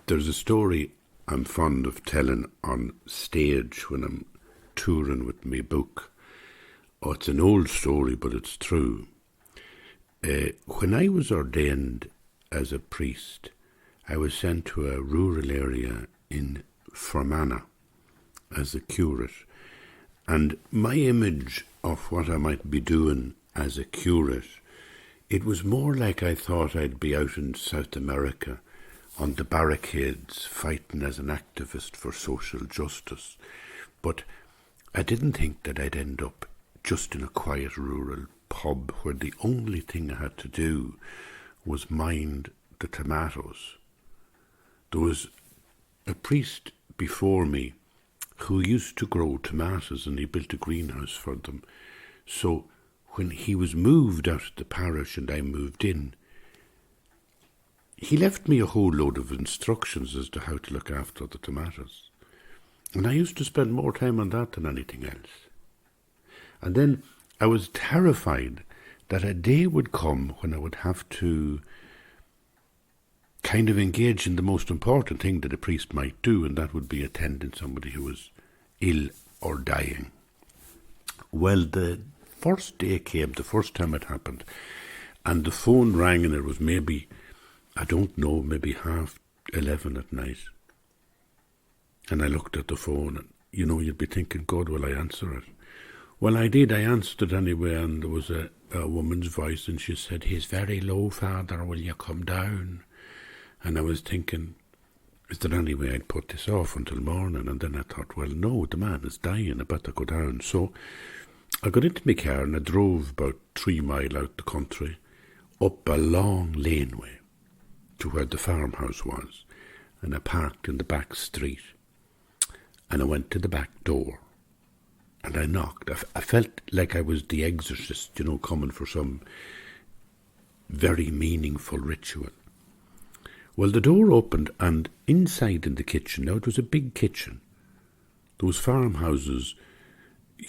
There's a story I'm fond of telling on stage when I'm touring with my book. Oh, it's an old story, but it's true. When I was ordained as a priest, I was sent to a rural area in Fermanagh as a curate. And my image of what I might be doing as a curate, it was more like I thought I'd be out in South America on the barricades fighting as an activist for social justice. But I didn't think that I'd end up just in a quiet rural pub where the only thing I had to do was mind the tomatoes. There was a priest before me who used to grow tomatoes, and he built a greenhouse for them. So when he was moved out of the parish and I moved in, he left me a whole load of instructions as to how to look after the tomatoes. And I used to spend more time on that than anything else. And then I was terrified that a day would come when I would have to kind of engage in the most important thing that a priest might do, and that would be attending somebody who was ill or dying. Well, the first day came, the first time it happened, and the phone rang, and it was maybe, I don't know, maybe 11:30 at night. And I looked at the phone, and you'd be thinking, God, will I answer it? Well, I did. I answered it anyway, and there was a woman's voice, and she said, "He's very low, Father, will you come down?" And I was thinking, is there any way I'd put this off until morning? And then I thought, well, no, the man is dying, I better go down. So I got into my car and I drove about 3 miles out the country, up a long laneway to where the farmhouse was, and I parked in the back street, and I went to the back door, and I knocked. I felt like I was the exorcist, coming for some very meaningful ritual. Well, the door opened, and inside in the kitchen, now it was a big kitchen. Those farmhouses,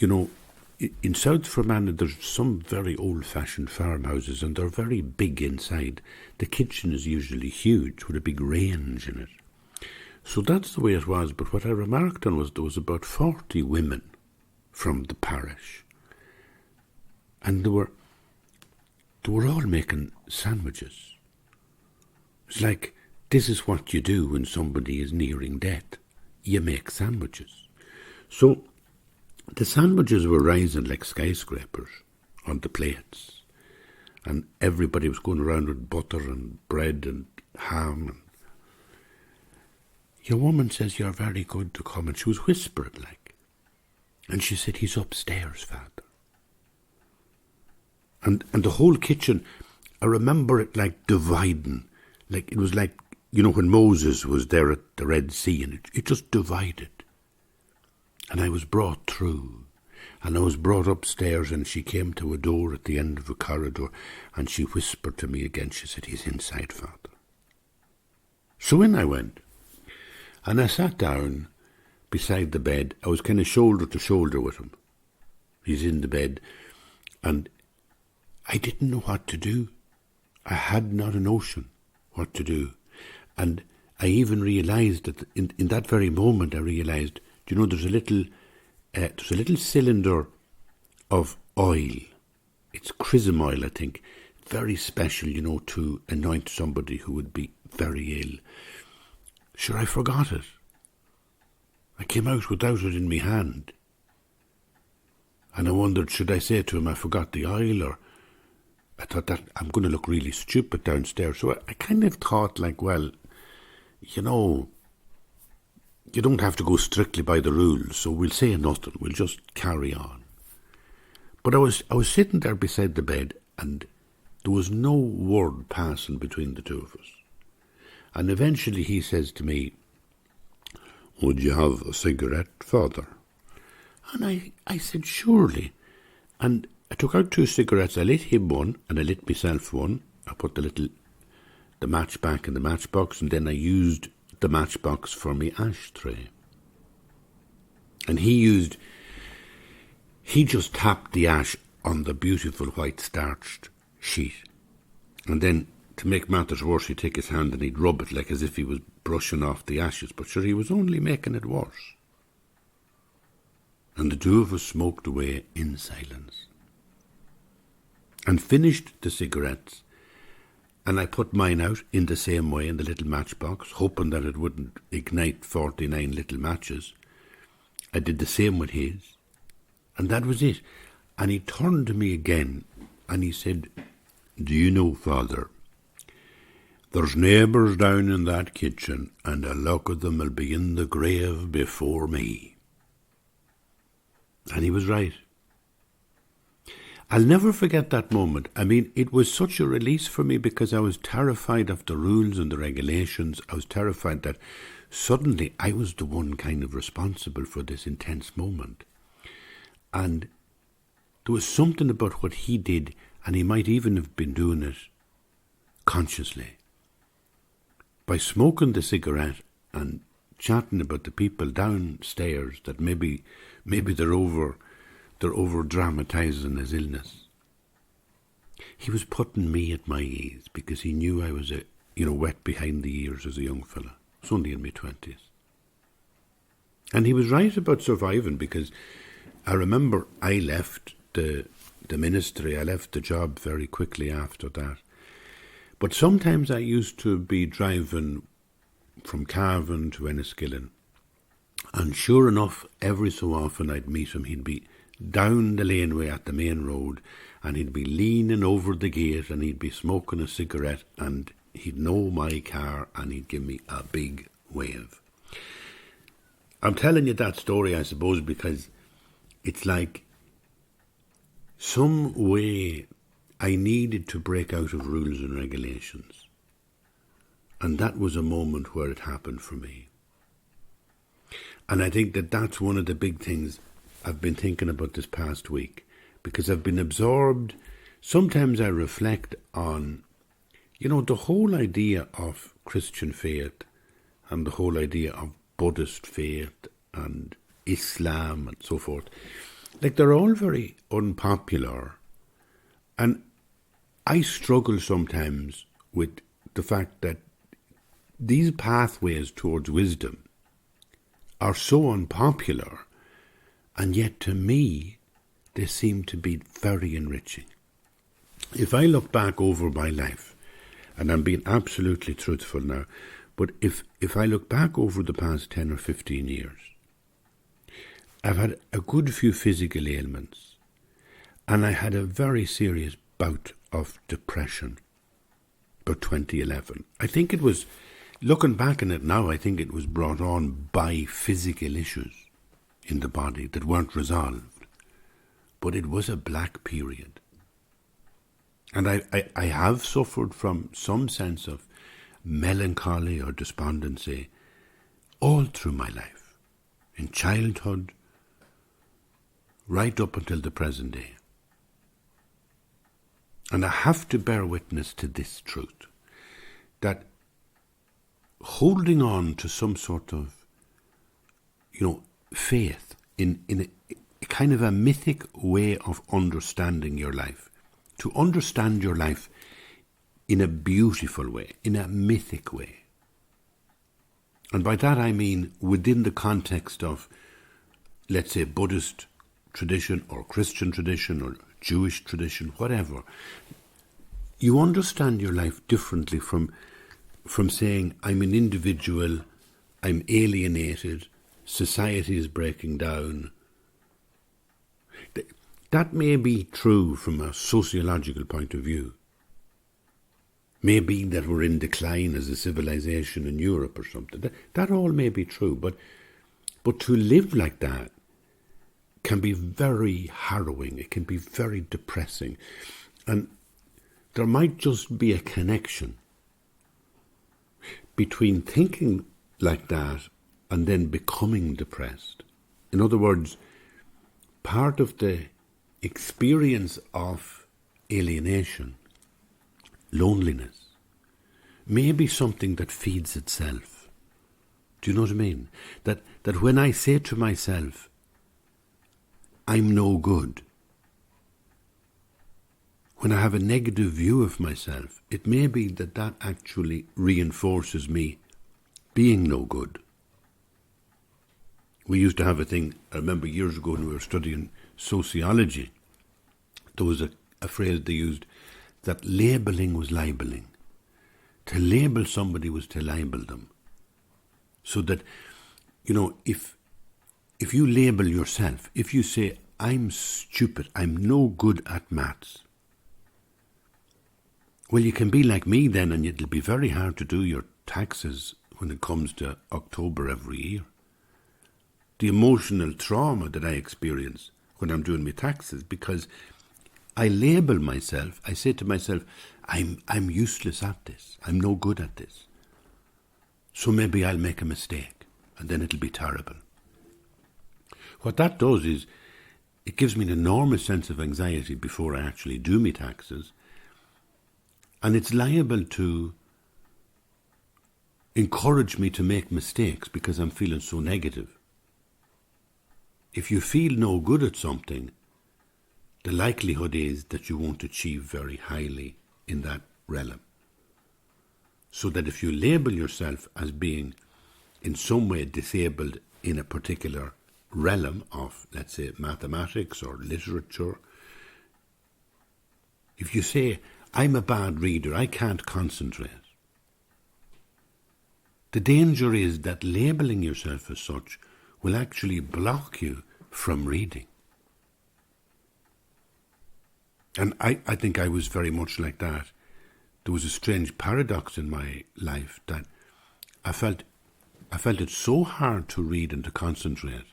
in South Fermanagh there's some very old-fashioned farmhouses, and they're very big inside. The kitchen is usually huge with a big range in it. So that's the way it was, but what I remarked on was there was about 40 women from the parish, and they were all making sandwiches. It's like, this is what you do when somebody is nearing death. You make sandwiches. So the sandwiches were rising like skyscrapers on the plates, and everybody was going around with butter and bread and ham. And your woman says, "You're very good to come," and she was whispering like. And she said, "He's upstairs, Father." And the whole kitchen, I remember it like dividing. Like it was like, when Moses was there at the Red Sea, and it just divided. And I was brought through, and I was brought upstairs, and she came to a door at the end of a corridor, and she whispered to me again. She said, "He's inside, Father." So in I went, and I sat down beside the bed. I was kind of shoulder to shoulder with him. He's in the bed, and I didn't know what to do. I had not a notion what to do. And I even realised that in that very moment I realised, there's a little cylinder of oil. It's chrism oil, I think. Very special, to anoint somebody who would be very ill. Sure, I forgot it. I came out without it in my hand. And I wondered, should I say to him I forgot the oil, or I thought that I'm going to look really stupid downstairs. So I kind of thought like, well, you don't have to go strictly by the rules, so we'll say nothing. We'll just carry on. But I was sitting there beside the bed, and there was no word passing between the two of us. And eventually he says to me, "Would you have a cigarette, Father?" And I said, "Surely." And I took out 2 cigarettes. I lit him one, and I lit myself one. I put the match back in the matchbox, and then I used the matchbox for my ashtray. And he just tapped the ash on the beautiful white starched sheet, and then to make matters worse, he'd take his hand and he'd rub it like as if he was brushing off the ashes, but sure, he was only making it worse. And the two of us smoked away in silence and finished the cigarettes, and I put mine out in the same way in the little matchbox, hoping that it wouldn't ignite 49 little matches. I did the same with his, and that was it. And he turned to me again and he said, "Do you know, Father, there's neighbours down in that kitchen, and a lot of them will be in the grave before me." And he was right. I'll never forget that moment. I mean, it was such a release for me because I was terrified of the rules and the regulations. I was terrified that suddenly I was the one kind of responsible for this intense moment. And there was something about what he did, and he might even have been doing it consciously. By smoking the cigarette and chatting about the people downstairs that maybe they're over-dramatising his illness. He was putting me at my ease because he knew I was wet behind the ears as a young fella. I was only in my 20s. And he was right about surviving, because I remember I left the ministry. I left the job very quickly after that. But sometimes I used to be driving from Cavan to Enniskillen, and sure enough, every so often I'd meet him. He'd be down the laneway at the main road, and he'd be leaning over the gate, and he'd be smoking a cigarette, and he'd know my car, and he'd give me a big wave. I'm telling you that story, I suppose, because it's like some way I needed to break out of rules and regulations. And that was a moment where it happened for me. And I think that that's one of the big things I've been thinking about this past week, because I've been absorbed. Sometimes I reflect on, the whole idea of Christian faith and the whole idea of Buddhist faith and Islam and so forth. Like, they're all very unpopular. And I struggle sometimes with the fact that these pathways towards wisdom are so unpopular, and yet to me they seem to be very enriching. If I look back over my life, and I'm being absolutely truthful now, but if I look back over the past 10 or 15 years, I've had a good few physical ailments, and I had a very serious bout of depression about 2011. I think it was, looking back on it now, I think it was brought on by physical issues in the body that weren't resolved. But it was a black period. And I have suffered from some sense of melancholy or despondency all through my life, in childhood, right up until the present day. And I have to bear witness to this truth, that holding on to some sort of, faith in a kind of a mythic way of understanding your life, to understand your life in a beautiful way, in a mythic way. And by that I mean within the context of, let's say, Buddhist tradition or Christian tradition or Jewish tradition, whatever. You understand your life differently from saying, I'm an individual, I'm alienated, society is breaking down. That may be true from a sociological point of view. Maybe that we're in decline as a civilization in Europe or something. That all may be true, but to live like that can be very harrowing. It can be very depressing. And there might just be a connection between thinking like that and then becoming depressed. In other words, part of the experience of alienation, loneliness, may be something that feeds itself. Do you know what I mean? That when I say to myself, I'm no good, when I have a negative view of myself, it may be that that actually reinforces me being no good. We used to have a thing, I remember years ago when we were studying sociology, there was a phrase they used, that labelling was libeling. To label somebody was to libel them. So that, if you label yourself, if you say, I'm stupid, I'm no good at maths, well, you can be like me then, and it'll be very hard to do your taxes when it comes to October every year. The emotional trauma that I experience when I'm doing my taxes, because I label myself, I say to myself, I'm useless at this, I'm no good at this. So maybe I'll make a mistake, and then it'll be terrible. What that does is, it gives me an enormous sense of anxiety before I actually do my taxes, and it's liable to encourage me to make mistakes because I'm feeling so negative. If you feel no good at something, the likelihood is that you won't achieve very highly in that realm. So that if you label yourself as being in some way disabled in a particular realm of, let's say, mathematics or literature, if you say, I'm a bad reader, I can't concentrate, the danger is that labelling yourself as such will actually block you from reading. And I think I was very much like that. There was a strange paradox in my life that I felt it so hard to read and to concentrate,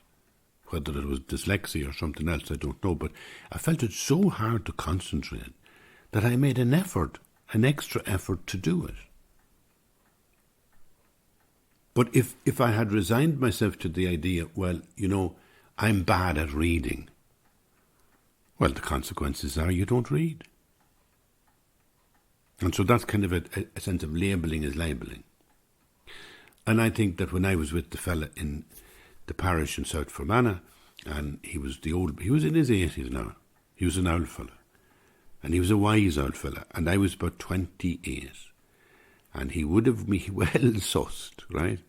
whether it was dyslexia or something else, I don't know, but I felt it so hard to concentrate that I made an extra effort to do it. But if I had resigned myself to the idea, well, I'm bad at reading, well, the consequences are you don't read. And so that's kind of a sense of labelling is libeling. And I think that when I was with the fella in the parish in South Fermanagh, and he was in his 80s now, he was an old fella, and he was a wise old fella, and I was about 28, and he would have me well sussed, right?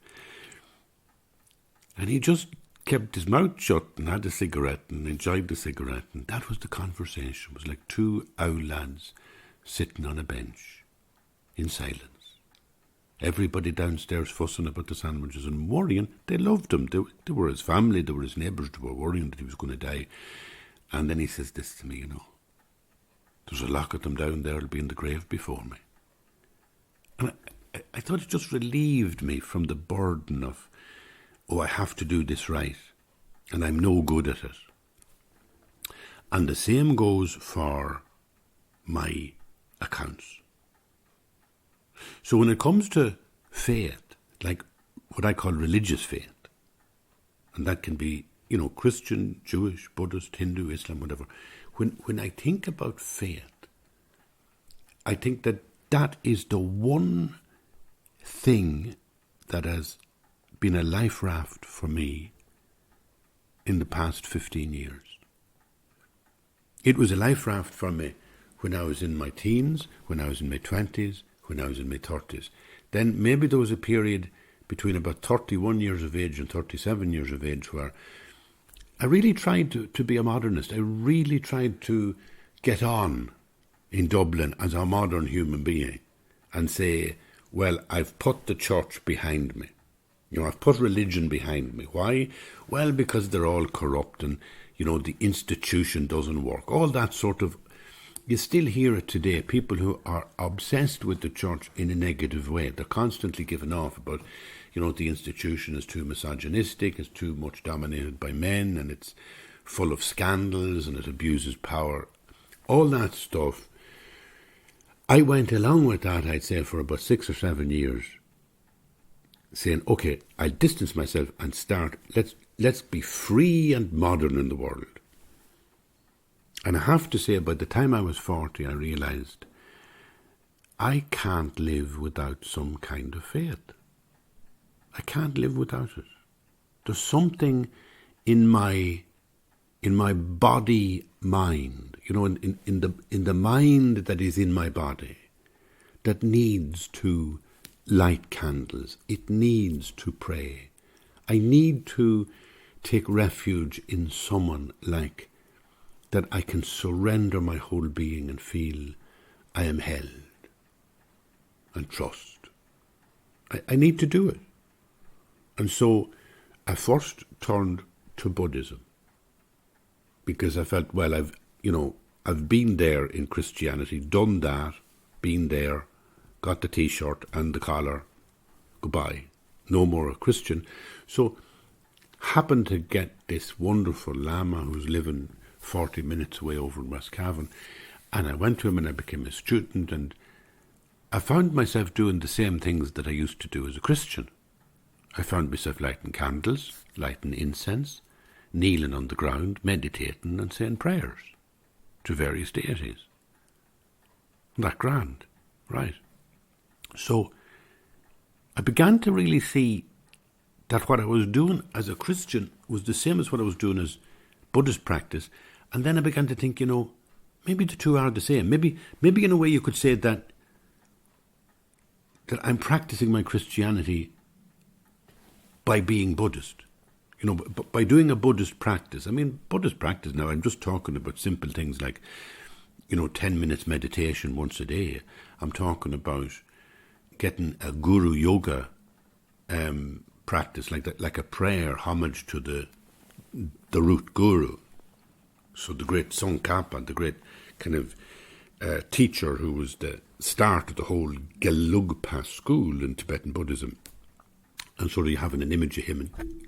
And he just kept his mouth shut and had a cigarette and enjoyed the cigarette, and that was the conversation. It was like two old lads sitting on a bench in silence. Everybody downstairs fussing about the sandwiches and worrying. They loved him. They were his family, they were his neighbours, they were worrying that he was going to die. And then he says this to me, there's a lot of them down there will be in the grave before me. And I thought it just relieved me from the burden of, I have to do this right, and I'm no good at it. And the same goes for my accounts. So when it comes to faith, like what I call religious faith, and that can be, Christian, Jewish, Buddhist, Hindu, Islam, whatever, when I think about faith, I think that is the one thing that has been a life raft for me in the past 15 years. It was a life raft for me when I was in my teens, when I was in my 20s, when I was in my 30s. Then maybe there was a period between about 31 years of age and 37 years of age where I really tried to be a modernist. I really tried to get on in Dublin as a modern human being and say, well, I've put the church behind me. I've put religion behind me. Why? Well, because they're all corrupt and, the institution doesn't work. All that sort of, you still hear it today, people who are obsessed with the church in a negative way. They're constantly giving off about, the institution is too misogynistic, it's too much dominated by men, and it's full of scandals, and it abuses power. All that stuff. I went along with that, I'd say, for about 6 or 7 years, saying, okay, I'll distance myself and start, let's be free and modern in the world. And I have to say, by the time I was 40, I realised I can't live without some kind of faith. I can't live without it. There's something in my body, mind, in the mind that is in my body, that needs to light candles. It needs to pray. I need to take refuge in someone like that I can surrender my whole being and feel I am held and trust. I need to do it. And so I first turned to Buddhism because I felt, well, I've been there in Christianity, done that, been there, got the T-shirt and the collar, goodbye, no more a Christian. So happened to get this wonderful Lama who's living 40 minutes away over in West Cavan, and I went to him and I became a student, and I found myself doing the same things that I used to do as a Christian. I found myself lighting candles, lighting incense, kneeling on the ground, meditating and saying prayers to various deities. That grand, right? So I began to really see that what I was doing as a Christian was the same as what I was doing as Buddhist practice. And then I began to think, maybe the two are the same. Maybe in a way you could say that I'm practicing my Christianity by being Buddhist. By doing a Buddhist practice. I mean, Buddhist practice now, I'm just talking about simple things like, 10 minutes meditation once a day. I'm talking about getting a guru yoga practice, like a prayer, homage to the root guru. So the great Tsongkhapa, the great kind of teacher who was the start of the whole Gelugpa school in Tibetan Buddhism. And sort of having an image of him and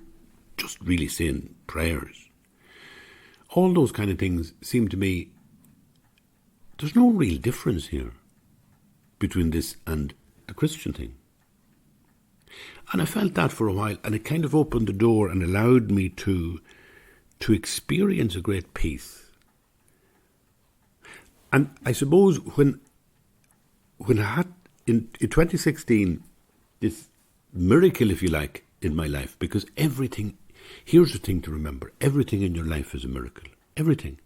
just really saying prayers. All those kind of things seem to me, there's no real difference here between this and the Christian thing. And I felt that for a while, and it kind of opened the door and allowed me to experience a great peace. And I suppose when I had, in 2016, this miracle, if you like, in my life, because everything, here's the thing to remember, everything in your life is a miracle. Everything.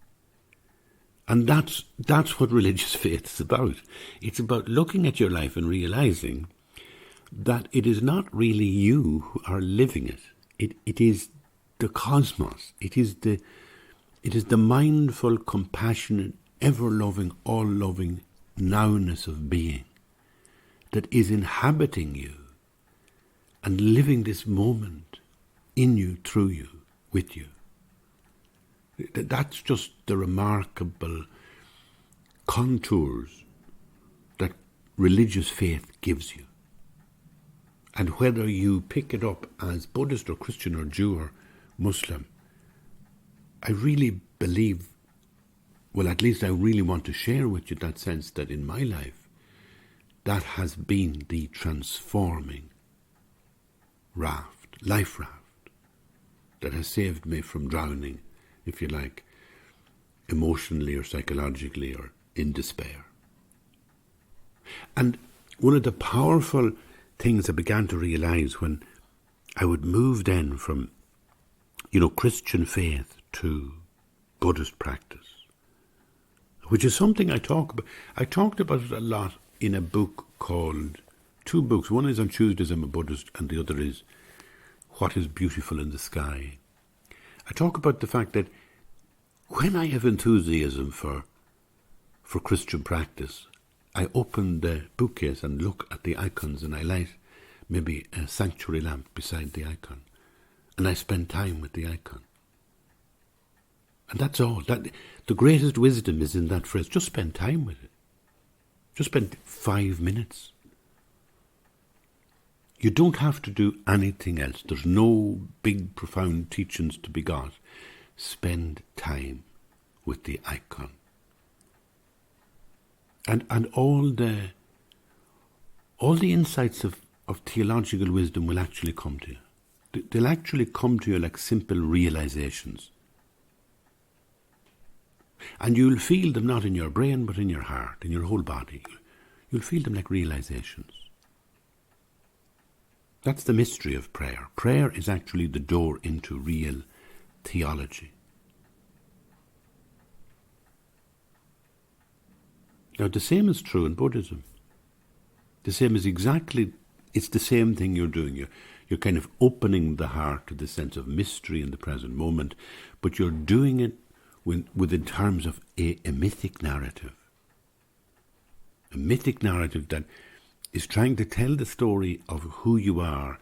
And that's what religious faith is about. It's about looking at your life and realizing that it is not really you who are living it. It is the cosmos. It is the mindful, compassionate, ever-loving, all-loving nowness of being that is inhabiting you and living this moment in you, through you, with you. That's just the remarkable contours that religious faith gives you. And whether you pick it up as Buddhist or Christian or Jew or Muslim, I really believe, well, at least I really want to share with you that sense that in my life, that has been the transforming life raft, that has saved me from drowning, if you like, emotionally or psychologically or in despair. And one of the powerful things I began to realize when I would move then from, Christian faith to Buddhist practice, which is something I talk about. I talked about it a lot in a book called, two books. One is on Tuesdays I'm a Buddhist, and the other is What is Beautiful in the Sky. I talk about the fact that when I have enthusiasm for Christian practice, I open the bookcase and look at the icons, and I light maybe a sanctuary lamp beside the icon, and I spend time with the icon. And that's all. The greatest wisdom is in that phrase. Just spend time with it. Just spend 5 minutes. You don't have to do anything else. There's no big, profound teachings to be got. Spend time with the icon. And all the insights of theological wisdom will actually come to you. They'll actually come to you like simple realizations. And you'll feel them not in your brain, but in your heart, in your whole body. You'll feel them like realizations. That's the mystery of prayer. Prayer is actually the door into real theology. Now, the same is true in Buddhism. The same is exactly, it's the same thing you're doing. You're kind of opening the heart to the sense of mystery in the present moment, but you're doing it within terms of a mythic narrative. A mythic narrative that is trying to tell the story of who you are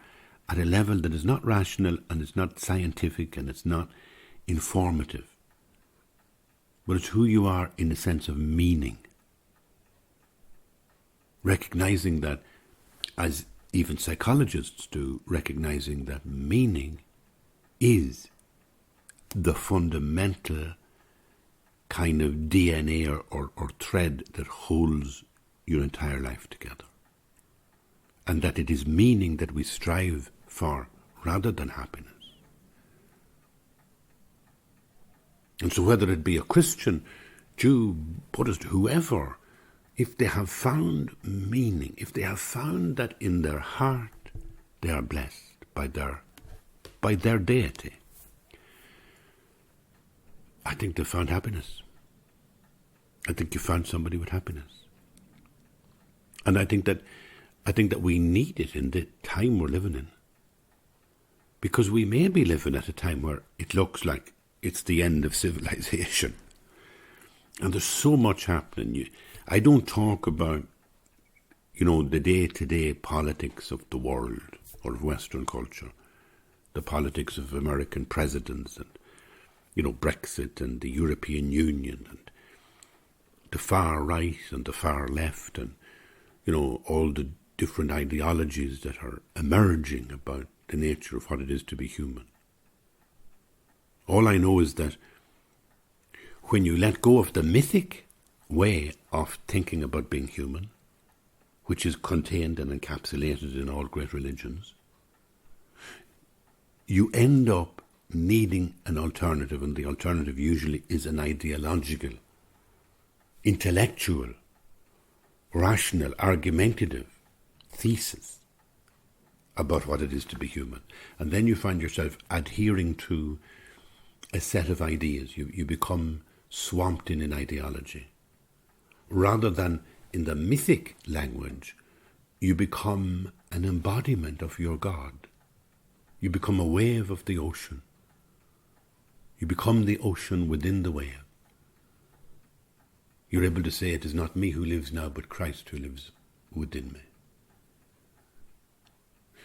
at a level that is not rational and it's not scientific and it's not informative. But it's who you are in a sense of meaning. Recognizing that, as even psychologists do, recognizing that meaning is the fundamental kind of DNA or thread that holds your entire life together. And that it is meaning that we strive for rather than happiness. And so whether it be a Christian, Jew, Buddhist, whoever, if they have found meaning, if they have found that in their heart they are blessed by their deity, I think they found happiness. I think you found somebody with happiness. And I think that we need it in the time we're living in. Because we may be living at a time where it looks like it's the end of civilization. And there's so much happening. I don't talk about, the day-to-day politics of the world or of Western culture, the politics of American presidents and, Brexit and the European Union and the far right and the far left and, all the different ideologies that are emerging about the nature of what it is to be human. All I know is that when you let go of the mythic way of thinking about being human, which is contained and encapsulated in all great religions, you end up needing an alternative, and the alternative usually is an ideological, intellectual, rational, argumentative thesis about what it is to be human. And then you find yourself adhering to a set of ideas. You become swamped in an ideology. Rather than in the mythic language, you become an embodiment of your God. You become a wave of the ocean. You become the ocean within the wave. You're able to say, it is not me who lives now, but Christ who lives within me.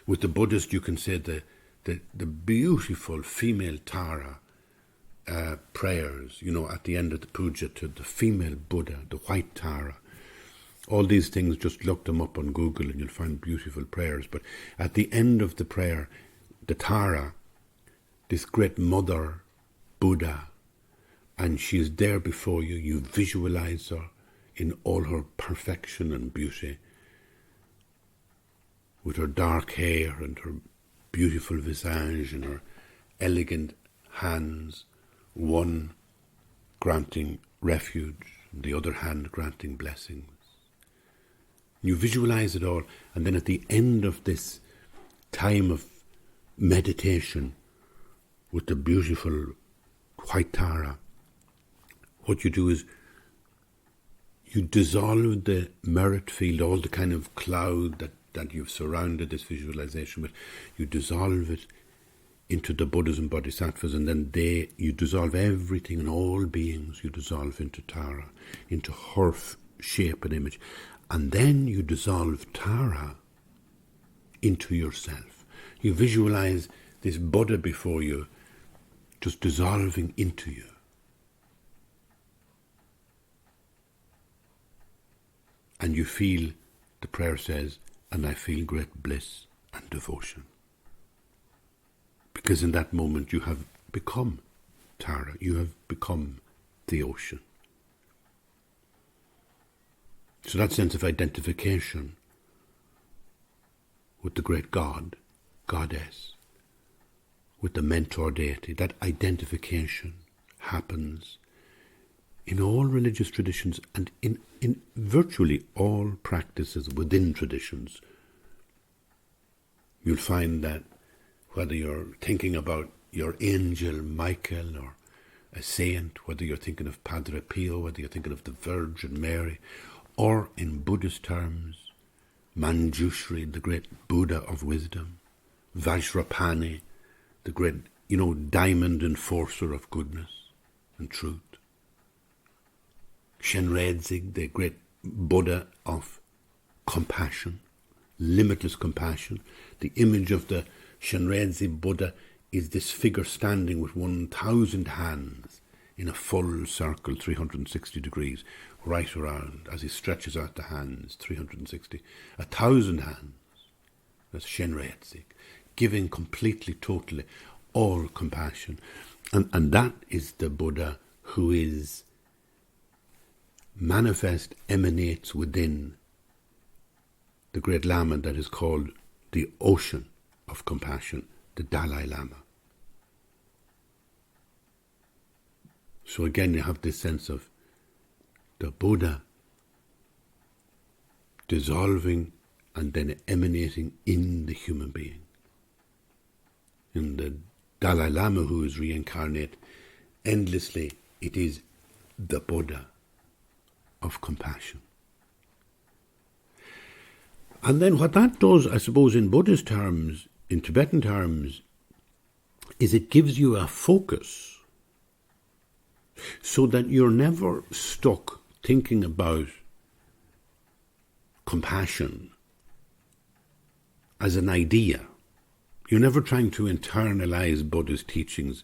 With the Buddhist, you can say the beautiful female Tara prayers, at the end of the puja to the female Buddha, the white Tara. All these things, just look them up on Google and you'll find beautiful prayers. But at the end of the prayer, the Tara, this great mother Buddha, and she's there before you. You visualize her in all her perfection and beauty, with her dark hair and her beautiful visage and her elegant hands, one granting refuge, and the other hand granting blessings. You visualize it all, and then at the end of this time of meditation with the beautiful white Tara, what you do is you dissolve the merit field, all the kind of cloud that you've surrounded this visualization with. You dissolve it into the Buddhas and Bodhisattvas, and then you dissolve everything and all beings. You dissolve into Tara, into her shape and image. And then you dissolve Tara into yourself. You visualize this Buddha before you, just dissolving into you. And you feel, the prayer says, and I feel great bliss and devotion. Because in that moment you have become Tara, you have become the ocean. So that sense of identification with the great God, goddess, with the mentor deity, that identification happens in all religious traditions and in virtually all practices within traditions. You'll find that whether you're thinking about your Angel Micheal or a saint, whether you're thinking of Padre Pio, whether you're thinking of the Virgin Mary, or in Buddhist terms, Manjushri, the great Buddha of wisdom, Vajrapani, the great, diamond enforcer of goodness and truth, Shenredzig, the great Buddha of compassion, limitless compassion. The image of the Shenredzig Buddha is this figure standing with 1,000 hands in a full circle, 360 degrees, right around, as he stretches out the hands, 360, 1,000 hands. That's Shenredzig, giving completely, totally, all compassion. And that is the Buddha who is manifest, emanates within the great Lama that is called the ocean of compassion, the Dalai Lama. So again, you have this sense of the Buddha dissolving and then emanating in the human being. In the Dalai Lama, who is reincarnate endlessly, it is the Buddha of compassion. And then what that does, I suppose, in Buddhist terms, in Tibetan terms, is it gives you a focus so that you're never stuck thinking about compassion as an idea. You're never trying to internalize Buddhist teachings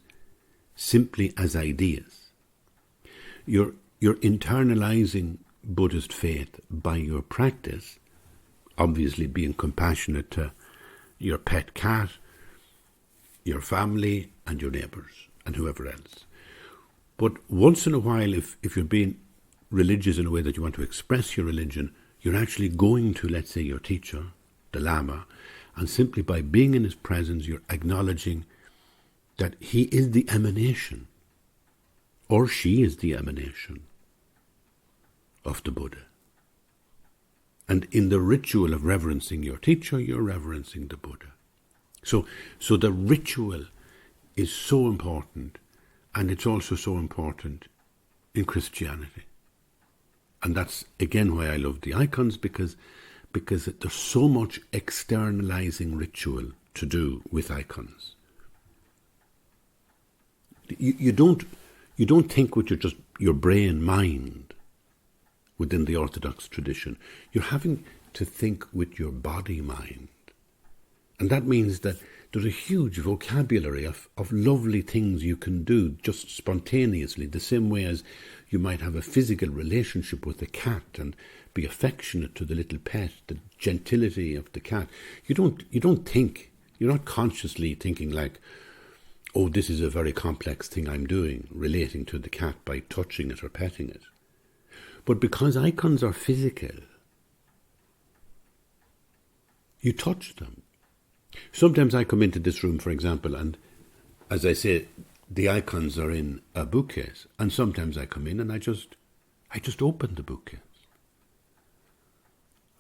simply as ideas. You're internalizing Buddhist faith by your practice, obviously being compassionate to your pet cat, your family and your neighbours and whoever else. But once in a while, if you're being religious in a way that you want to express your religion, you're actually going to, let's say, your teacher, the Lama, and simply by being in his presence, you're acknowledging that he is the emanation, or she is the emanation of the Buddha. And in the ritual of reverencing your teacher, you're reverencing the Buddha. So the ritual is so important, and it's also so important in Christianity. And that's, again, why I love the icons, because there's so much externalizing ritual to do with icons. You don't think with your brain mind within the Orthodox tradition. You're having to think with your body mind. And that means that there's a huge vocabulary of lovely things you can do just spontaneously, the same way as you might have a physical relationship with a cat and be affectionate to the little pet, the gentility of the cat. You don't think, you're not consciously thinking like, oh, this is a very complex thing I'm doing, relating to the cat by touching it or petting it. But because icons are physical, you touch them. Sometimes I come into this room, for example, and as I say, the icons are in a bookcase, and sometimes I come in and I just open the bookcase.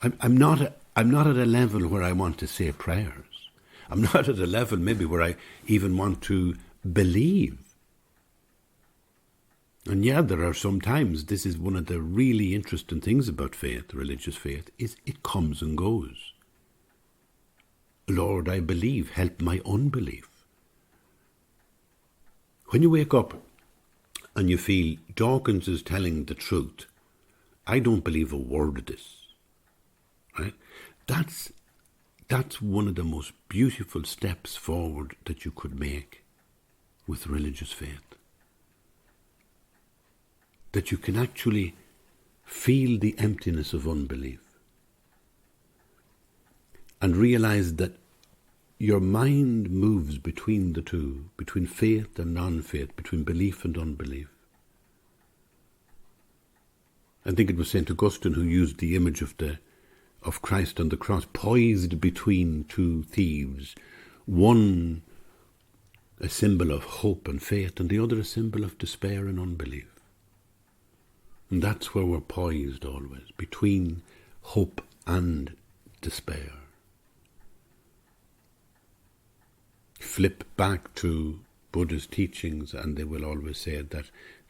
I'm not at a level where I want to say prayers. I'm not at a level maybe where I even want to believe. And yeah, there are some times, this is one of the really interesting things about faith, religious faith, is it comes and goes. Lord, I believe, help my unbelief. When you wake up and you feel Dawkins is telling the truth, I don't believe a word of this. Right? That's one of the most beautiful steps forward that you could make with religious faith. That you can actually feel the emptiness of unbelief and realize that your mind moves between the two, between faith and non-faith, between belief and unbelief. I think it was St. Augustine who used the image of Christ on the cross, poised between two thieves, one a symbol of hope and faith, and the other a symbol of despair and unbelief. And that's where we're poised always, between hope and despair. Flip back to Buddha's teachings and they will always say that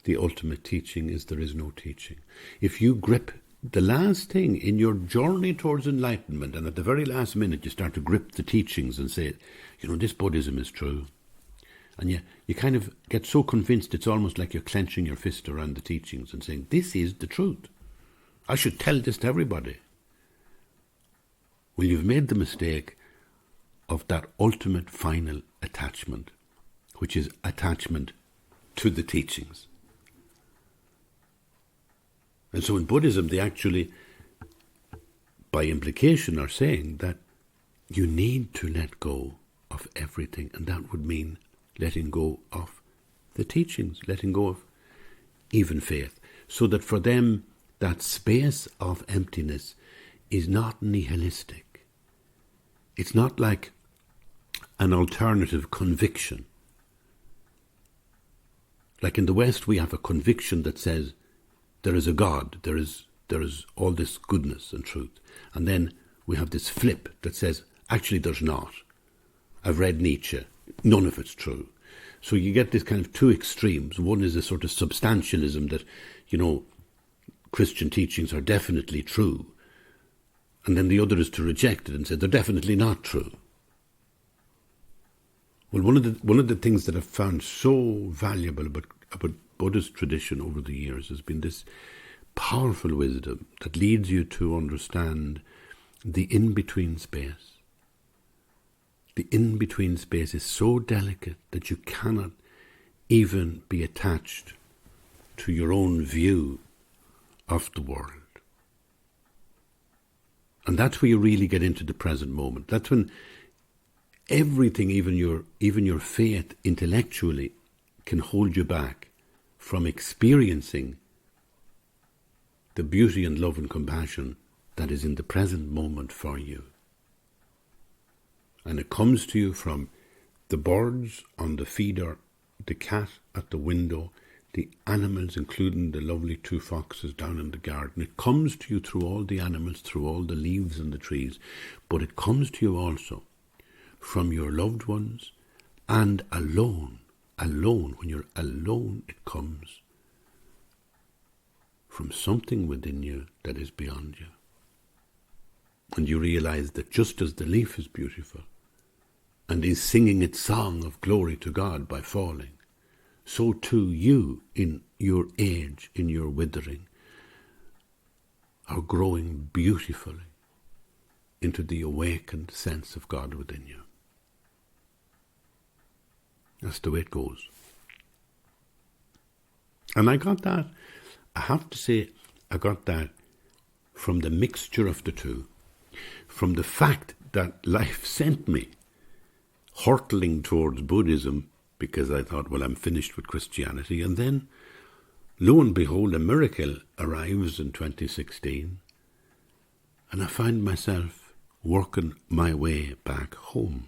the ultimate teaching is there is no teaching. If you grip the last thing in your journey towards enlightenment, and at the very last minute you start to grip the teachings and say, this Buddhism is true. And you kind of get so convinced it's almost like you're clenching your fist around the teachings and saying, this is the truth. I should tell this to everybody. Well, you've made the mistake of that ultimate final attachment, which is attachment to the teachings. And so in Buddhism, they actually, by implication, are saying that you need to let go of everything, and that would mean letting go of the teachings, letting go of even faith, so that for them that space of emptiness is not nihilistic. It's not like an alternative conviction. Like in the West, we have a conviction that says there is a God, there is all this goodness and truth. And then we have this flip that says, actually there's not. I've read Nietzsche, none of it's true. So you get this kind of two extremes. One is a sort of substantialism that, Christian teachings are definitely true. And then the other is to reject it and say they're definitely not true. Well, one of the things that I've found so valuable about Buddhist tradition over the years has been this powerful wisdom that leads you to understand the in-between space. The in-between space is so delicate that you cannot even be attached to your own view of the world. And that's where you really get into the present moment. That's when everything, even your faith intellectually, can hold you back from experiencing the beauty and love and compassion that is in the present moment for you. And it comes to you from the birds on the feeder, the cat at the window, the animals, including the lovely two foxes down in the garden. It comes to you through all the animals, through all the leaves and the trees, but it comes to you also from your loved ones, and alone, when you're alone, it comes from something within you that is beyond you. And you realize that just as the leaf is beautiful and is singing its song of glory to God by falling, so too you, in your age, in your withering, are growing beautifully into the awakened sense of God within you. That's the way it goes. And I got that, I have to say, I got that from the mixture of the two, from the fact that life sent me hurtling towards Buddhism because I thought, well, I'm finished with Christianity. And then, lo and behold, a miracle arrives in 2016, and I find myself working my way back home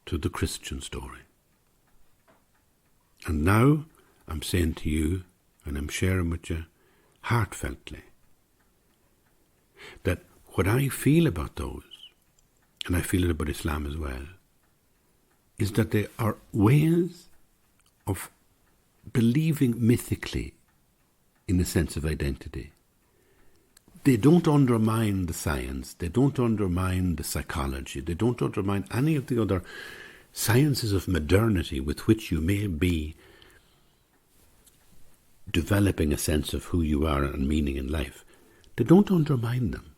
to the Christian story. And now I'm saying to you, and I'm sharing with you heartfeltly, that what I feel about those, and I feel it about Islam as well, is that they are ways of believing mythically in a sense of identity. They don't undermine the science, they don't undermine the psychology, they don't undermine any of the other sciences of modernity with which you may be developing a sense of who you are and meaning in life. They don't undermine them,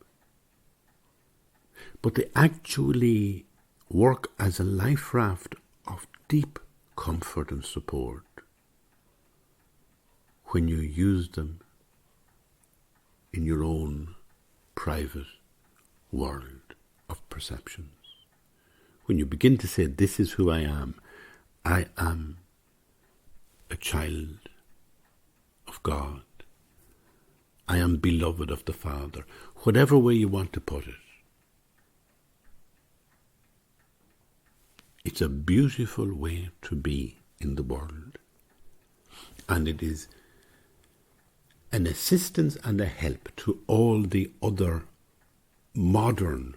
but they actually work as a life raft of deep comfort and support when you use them in your own private world of perceptions. When you begin to say, this is who I am a child of God, I am beloved of the Father, whatever way you want to put it. It's a beautiful way to be in the world. And it is an assistance and a help to all the other modern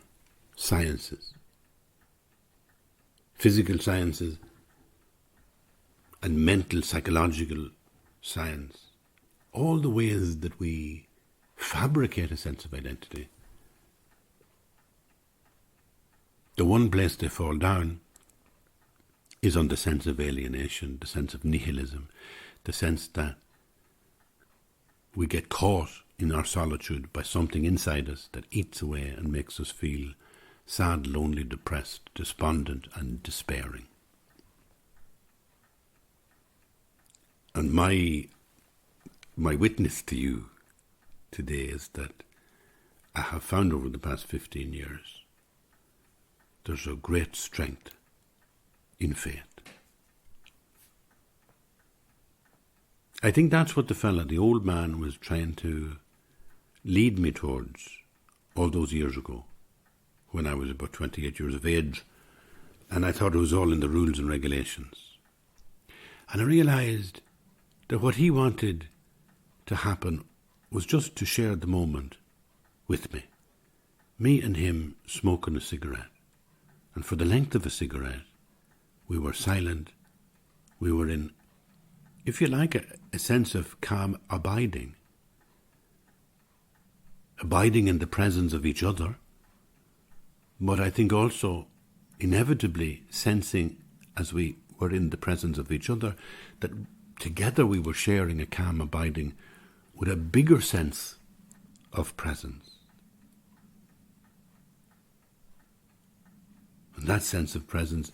sciences, physical sciences and mental, psychological science, all the ways that we fabricate a sense of identity. The one place they fall down is on the sense of alienation, the sense of nihilism, the sense that we get caught in our solitude by something inside us that eats away and makes us feel sad, lonely, depressed, despondent and despairing. And my witness to you today is that I have found over the past 15 years there's a great strength in faith. I think that's what the old man, was trying to lead me towards all those years ago when I was about 28 years of age, and I thought it was all in the rules and regulations. And I realised that what he wanted to happen was just to share the moment with me and him smoking a cigarette. And for the length of a cigarette, we were silent. We were in, if you like, a sense of calm abiding in the presence of each other, but I think also inevitably sensing, as we were in the presence of each other, that together we were sharing a calm abiding with a bigger sense of presence. And that sense of presence,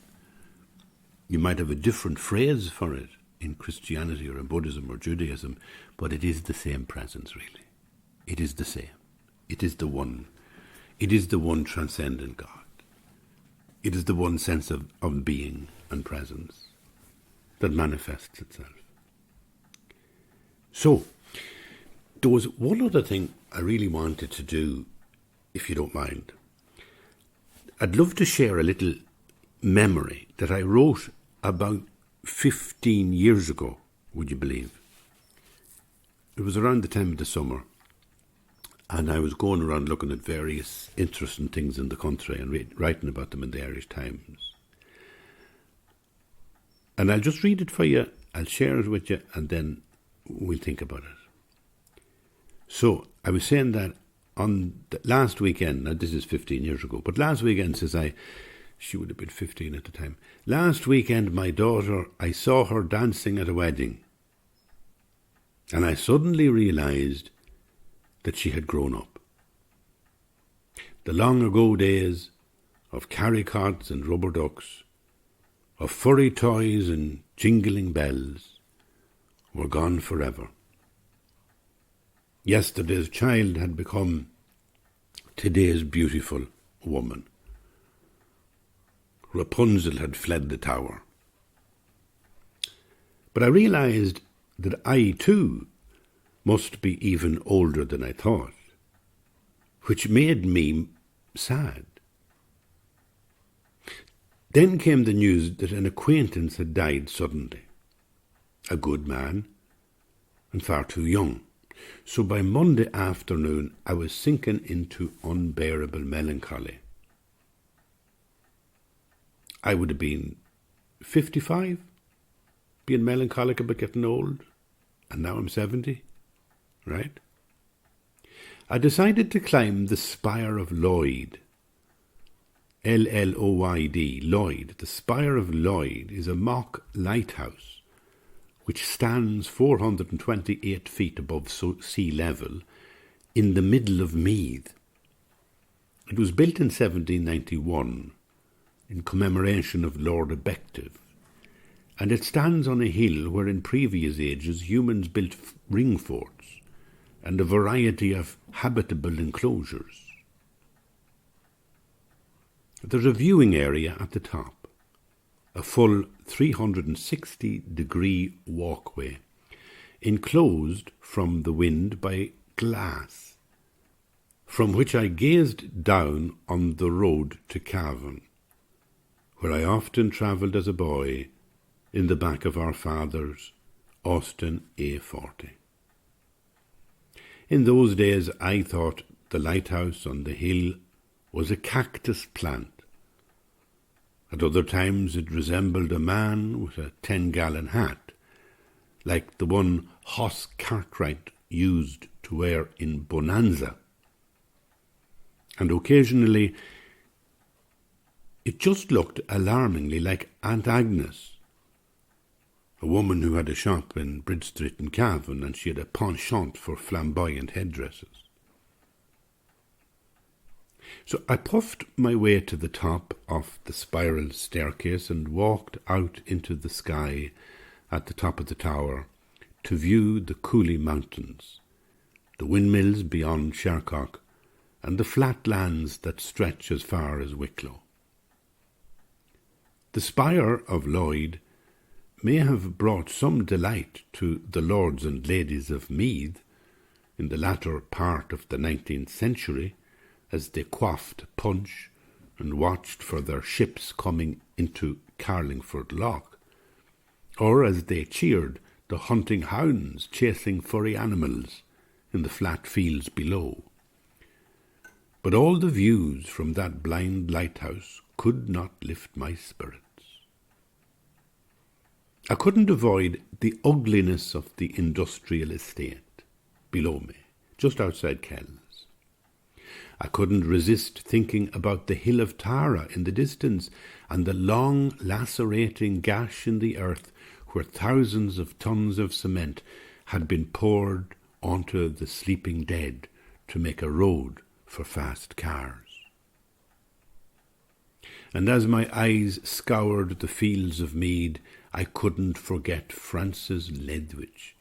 you might have a different phrase for it in Christianity or in Buddhism or Judaism, but it is the same presence, really. It is the same. It is the one. It is the one transcendent God. It is the one sense of being and presence that manifests itself. So, there was one other thing I really wanted to do, if you don't mind. I'd love to share a little memory that I wrote about 15 years ago, would you believe? It was around the time of the summer, and I was going around looking at various interesting things in the country and writing about them in the Irish Times. And I'll just read it for you, I'll share it with you, and then we'll think about it. So, I was saying that on the last weekend, now this is 15 years ago, but last weekend, she would have been 15 at the time. Last weekend, my daughter, I saw her dancing at a wedding. And I suddenly realised that she had grown up. The long ago days of carry carts and rubber ducks, of furry toys and jingling bells, were gone forever. Yesterday's child had become today's beautiful woman. Rapunzel had fled the tower. But I realised that I too must be even older than I thought, which made me sad. Then came the news that an acquaintance had died suddenly, a good man, and far too young. So by Monday afternoon I was sinking into unbearable melancholy. I would have been 55, being melancholic about getting old, and now I'm 70, right? I decided to climb the spire of Lloyd, L-L-O-Y-D, Lloyd. The spire of Lloyd is a mock lighthouse which stands 428 feet above sea level in the middle of Meath. It was built in 1791 in commemoration of Lord Ebective, and it stands on a hill where in previous ages humans built ring forts and a variety of habitable enclosures. There's a viewing area at the top, a full 360-degree walkway, enclosed from the wind by glass, from which I gazed down on the road to Cavan, where I often travelled as a boy in the back of our father's Austin A40. In those days I thought the lighthouse on the hill was a cactus plant. At other times it resembled a man with a 10-gallon hat, like the one Hoss Cartwright used to wear in Bonanza. And occasionally it just looked alarmingly like Aunt Agnes, a woman who had a shop in Bridge Street in Cavan, and she had a penchant for flamboyant headdresses. So I puffed my way to the top of the spiral staircase and walked out into the sky at the top of the tower to view the Cooley Mountains, the windmills beyond Shercock, and the flat lands that stretch as far as Wicklow. The spire of Lloyd may have brought some delight to the lords and ladies of Meath in the latter part of the 19th century, as they quaffed punch and watched for their ships coming into Carlingford Lough, or as they cheered the hunting hounds chasing furry animals in the flat fields below. But all the views from that blind lighthouse could not lift my spirits. I couldn't avoid the ugliness of the industrial estate below me, just outside Kells. I couldn't resist thinking about the hill of Tara in the distance and the long lacerating gash in the earth where thousands of tons of cement had been poured onto the sleeping dead to make a road for fast cars. And as my eyes scoured the fields of Mead, I couldn't forget Francis Ledwidge,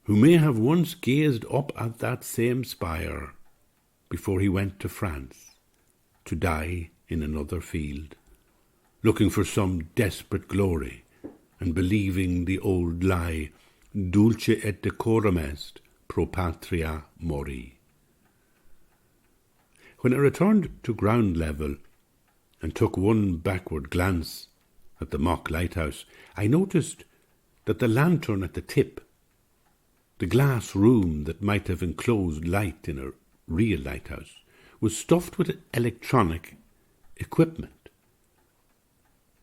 who may have once gazed up at that same spire before he went to France to die in another field, looking for some desperate glory and believing the old lie, dulce et decorum est, pro patria mori. When I returned to ground level and took one backward glance at the mock lighthouse, I noticed that the lantern at the tip, the glass room that might have enclosed light in a real lighthouse, was stuffed with electronic equipment,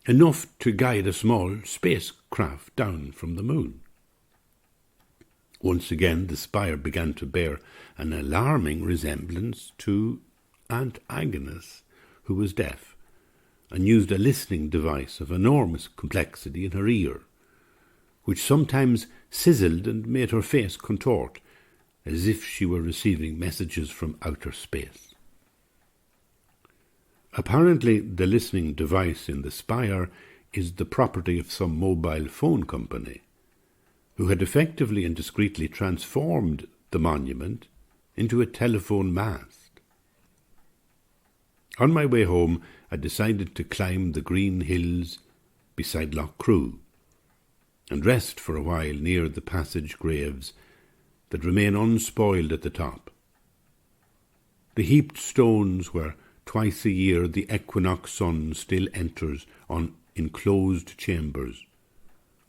enough to guide a small spacecraft down from the moon. Once again the spire began to bear an alarming resemblance to Aunt Agnes, who was deaf, and used a listening device of enormous complexity in her ear, which sometimes sizzled and made her face contort, as if she were receiving messages from outer space. Apparently the listening device in the spire is the property of some mobile phone company, who had effectively and discreetly transformed the monument into a telephone mast. On my way home, I decided to climb the green hills beside Lough Crew and rest for a while near the passage graves that remain unspoiled at the top. The heaped stones where twice a year the equinox sun still enters on enclosed chambers,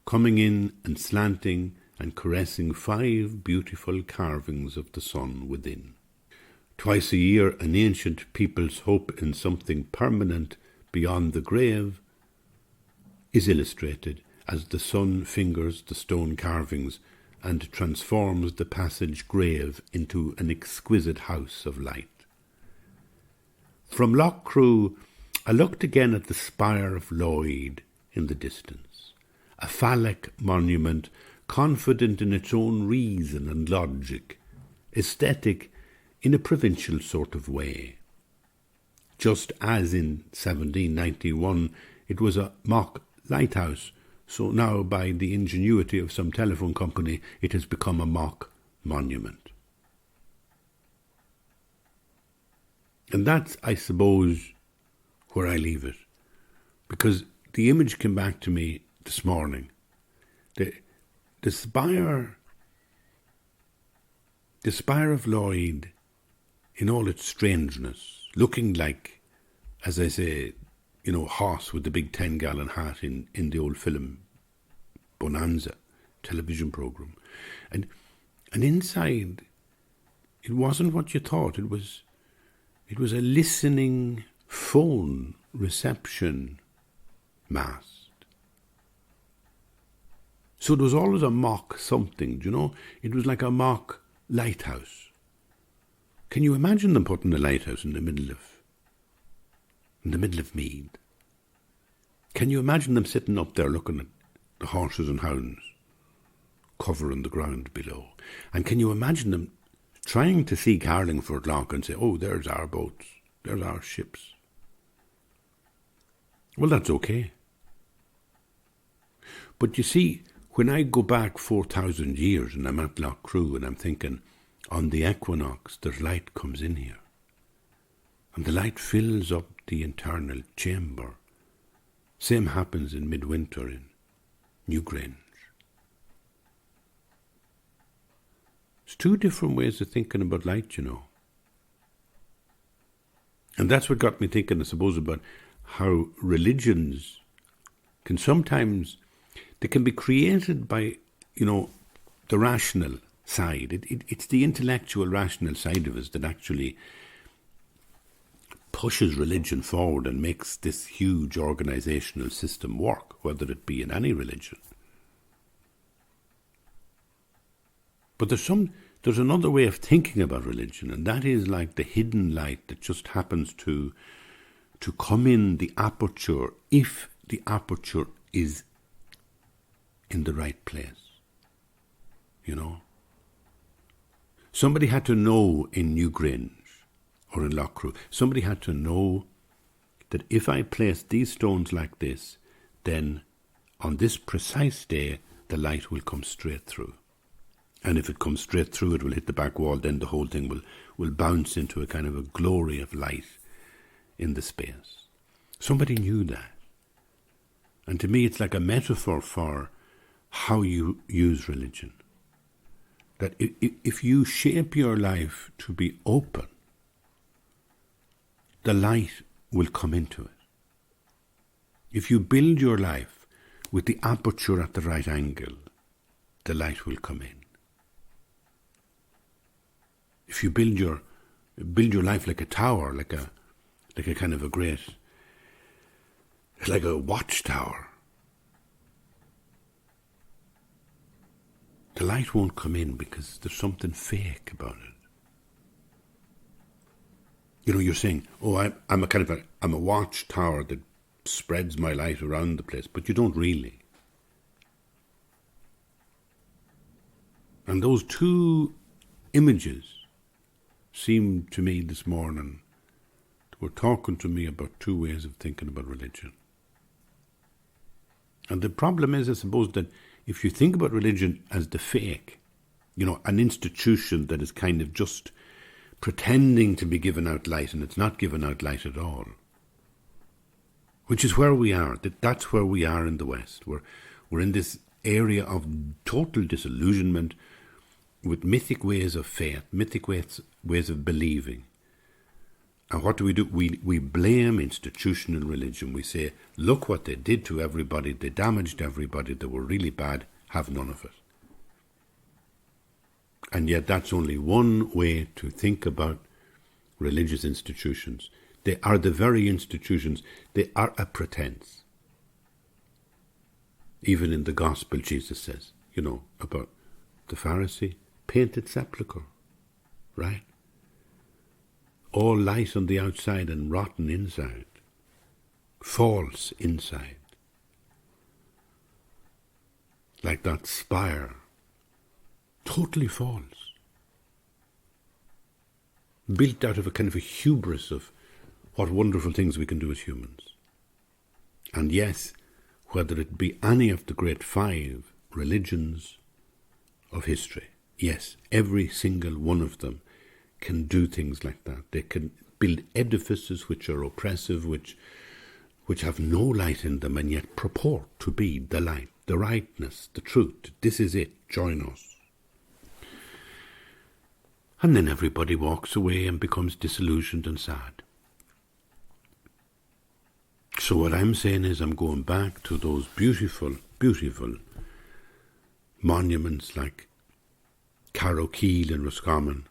coming in and slanting and caressing 5 beautiful carvings of the sun within. Twice a year an ancient people's hope in something permanent beyond the grave is illustrated as the sun fingers the stone carvings and transforms the passage grave into an exquisite house of light. From Lough Crew I looked again at the spire of Lloyd in the distance, a phallic monument confident in its own reason and logic, aesthetic in a provincial sort of way. Just as in 1791 it was a mock lighthouse, so now by the ingenuity of some telephone company it has become a mock monument. And that's, I suppose, where I leave it, because the image came back to me this morning. The spire of Lloyd, in all its strangeness, looking like, as I say, Hoss with the big 10-gallon hat in the old film Bonanza television program, and inside it wasn't what you thought. It was a listening phone reception mast. So there was always a mock something, do you know? It was like a mock lighthouse. Can you imagine them putting a lighthouse in the middle of Meath? Can you imagine them sitting up there looking at the horses and hounds covering the ground below? And can you imagine them trying to see Carlingford Lough and say, oh, there's our boats, there's our ships? Well, that's okay. But you see, when I go back 4,000 years and I'm at Lough Crew and I'm thinking, on the equinox, there's light comes in here. And the light fills up the internal chamber. Same happens in midwinter in Newgrange. It's two different ways of thinking about light, you know. And that's what got me thinking, I suppose, about how religions can sometimes, they can be created by, you know, the rational side. It's the intellectual, rational side of us that actually pushes religion forward and makes this huge organizational system work, whether it be in any religion. But there's another way of thinking about religion, and that is like the hidden light that just happens to come in the aperture if the aperture is in the right place. You know? Somebody had to know in Newgrange or in Lough Crew, somebody had to know that if I place these stones like this, then on this precise day, the light will come straight through. And if it comes straight through, it will hit the back wall, then the whole thing will bounce into a kind of a glory of light in the space. Somebody knew that. And to me, it's like a metaphor for how you use religion. That if you shape your life to be open, the light will come into it. If you build your life with the aperture at the right angle, the light will come in. If you build your life like a tower, like a kind of a great, like a watchtower, the light won't come in because there's something fake about it. You know, you're saying, oh, I'm a watchtower that spreads my light around the place, but you don't really. And those two images seemed to me this morning were talking to me about two ways of thinking about religion. And the problem is, I suppose, that if you think about religion as the fake, you know, an institution that is kind of just pretending to be giving out light and it's not giving out light at all, which is where we are. That's where we are in the West. We're in this area of total disillusionment with mythic ways of faith, mythic ways of believing. And what do? We blame institutional religion. We say, look what they did to everybody. They damaged everybody. They were really bad. Have none of it. And yet that's only one way to think about religious institutions. They are the very institutions. They are a pretense. Even in the gospel, Jesus says, you know, about the Pharisee, painted sepulchre, right? All light on the outside and rotten inside. False inside. Like that spire. Totally false. Built out of a kind of a hubris of what wonderful things we can do as humans. And yes, whether it be any of the great 5 religions of history, yes, every single one of them can do things like that. They can build edifices which are oppressive, which have no light in them and yet purport to be the light, the rightness, the truth. This is it, join us. And then everybody walks away and becomes disillusioned and sad. So what I'm saying is I'm going back to those beautiful, beautiful monuments like Carrowkeel in Roscommon,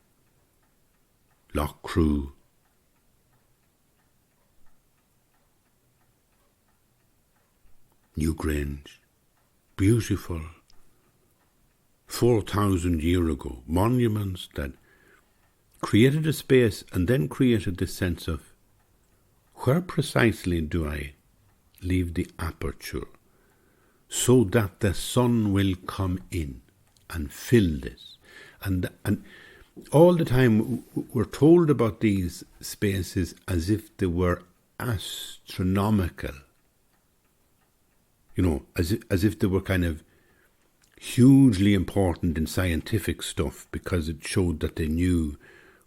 Lough Crew, Newgrange, beautiful 4,000 years ago, monuments that created a space and then created this sense of where precisely do I leave the aperture so that the sun will come in and fill this. And all the time we're told about these spaces as if they were astronomical, as if they were kind of hugely important in scientific stuff because it showed that they knew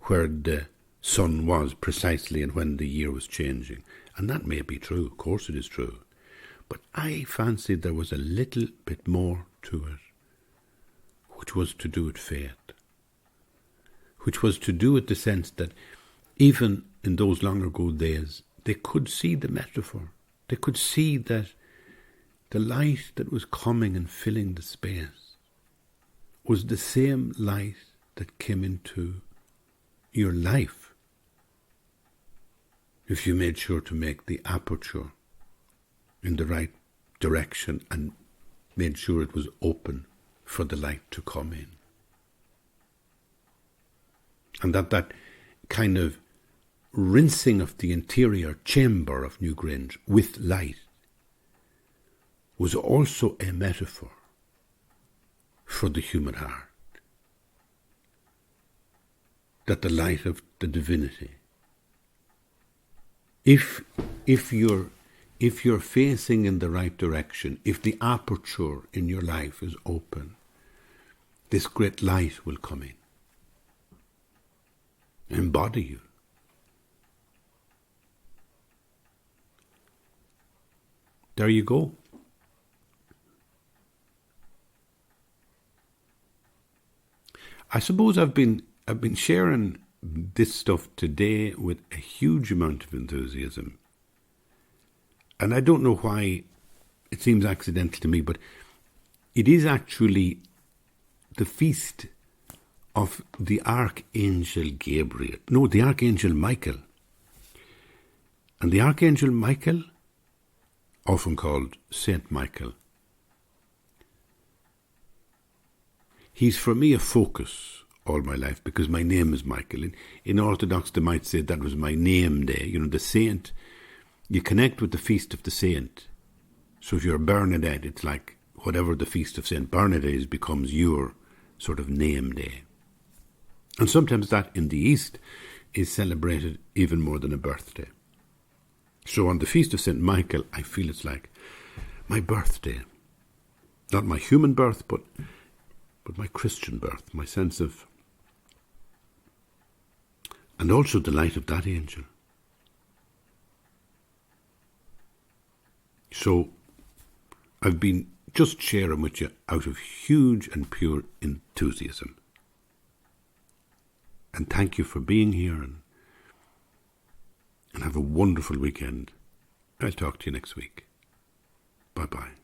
where the sun was precisely and when the year was changing. And that may be true, of course it is true. But I fancied there was a little bit more to it, which was to do with faith, which was to do with the sense that even in those long ago days, they could see the metaphor. They could see that the light that was coming and filling the space was the same light that came into your life if you made sure to make the aperture in the right direction and made sure it was open for the light to come in. And that kind of rinsing of the interior chamber of Newgrange with light was also a metaphor for the human heart. That the light of the divinity, if you're facing in the right direction, if the aperture in your life is open, this great light will come in, embody you. There you go. I suppose I've been sharing this stuff today with a huge amount of enthusiasm. And I don't know why it seems accidental to me, but it is the feast of the Archangel Gabriel. No, the Archangel Micheal. And the Archangel Micheal, often called Saint Michael, he's for me a focus all my life because my name is Michael. In Orthodox, they might say that was my name day. The saint, you connect with the feast of the saint. So if you're Bernadette, it's like whatever the feast of Saint Bernadette is becomes your sort of name day. And sometimes that in the East is celebrated even more than a birthday. So on the feast of Saint Michael, I feel it's like my birthday. Not my human birth, but my Christian birth, my sense of, and also the light of that angel. So I've been just sharing with you out of huge and pure enthusiasm. And thank you for being here and have a wonderful weekend. I'll talk to you next week. Bye-bye.